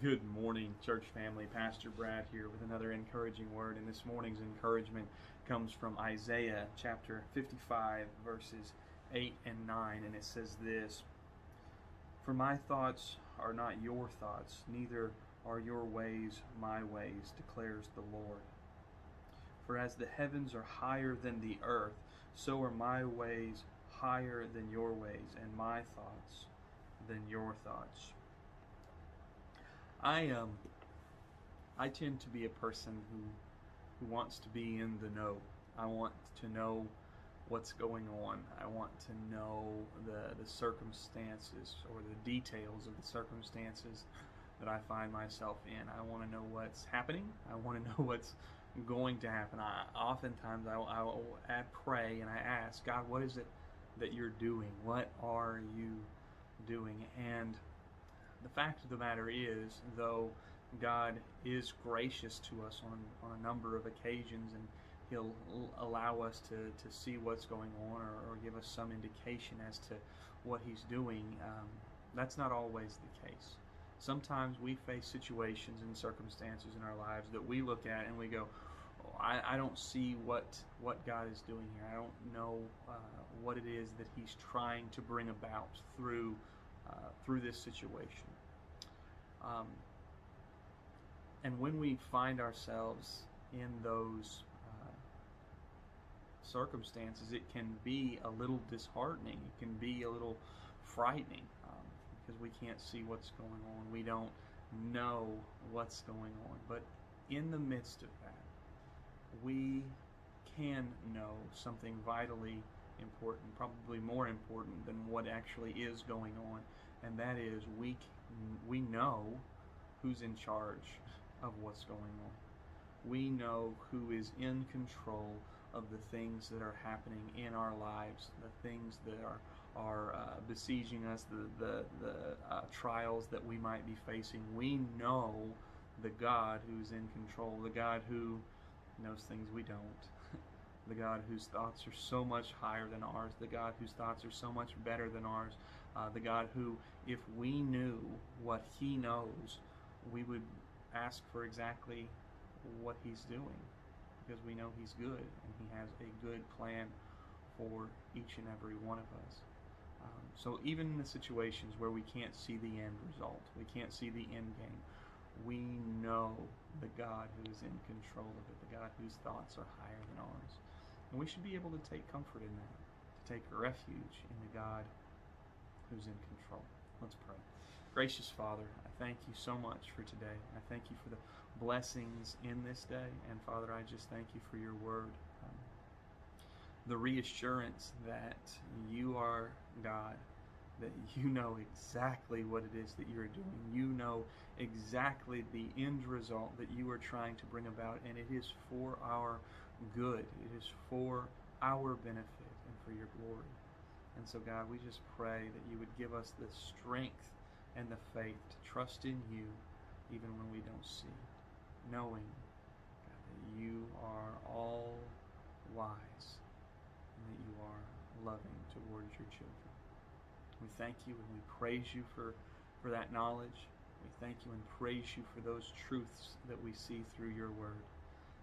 Good morning, church family. Pastor Brad here with another encouraging word. And this morning's encouragement comes from Isaiah chapter 55, verses 8 and 9. And it says this: "For my thoughts are not your thoughts, neither are your ways my ways, declares the Lord. For as the heavens are higher than the earth, so are my ways higher than your ways, and my thoughts than your thoughts." I tend to be a person who wants to be in the know. I want to know what's going on. I want to know the circumstances or the details of the circumstances that I find myself in. I want to know what's happening. I want to know what's going to happen. Oftentimes I pray and I ask God, what is it that you're doing? What are you doing? And the fact of the matter is, though God is gracious to us on a number of occasions, and He'll allow us to see what's going on, or give us some indication as to what He's doing, that's not always the case. Sometimes we face situations and circumstances in our lives that we look at and we go, "Oh, I don't see what God is doing here. I don't know what it is that He's trying to bring about through this situation." And when we find ourselves in those circumstances, it can be a little disheartening. It can be a little frightening, because we can't see what's going on. We don't know what's going on. But in the midst of that, we can know something vitally important, probably more important than what actually is going on, and that is we know who's in charge of what's going on. We know who is in control of the things that are happening in our lives, the things that are besieging us, the trials that we might be facing. We know the God who's in control, the God who knows things we don't, the God whose thoughts are so much higher than ours, the God whose thoughts are so much better than ours, the God who, if we knew what He knows, we would ask for exactly what He's doing, because we know He's good and He has a good plan for each and every one of us. So even in the situations where we can't see the end result, we can't see the end game, we know the God who is in control of it, the God whose thoughts are higher than ours. And we should be able to take comfort in that, to take refuge in the God who's in control. Let's pray. Gracious Father, I thank you so much for today. I thank you for the blessings in this day. And Father, I just thank you for your word. The reassurance that you are God, that you know exactly what it is that you're doing. You know exactly the end result that you are trying to bring about, and it is for our good. It is for our benefit and for your glory. And so, God, we just pray that you would give us the strength and the faith to trust in you even when we don't see, knowing, God, that you are all wise and that you are loving towards your children. We thank you and we praise you for that knowledge. We thank you and praise you for those truths that we see through your word.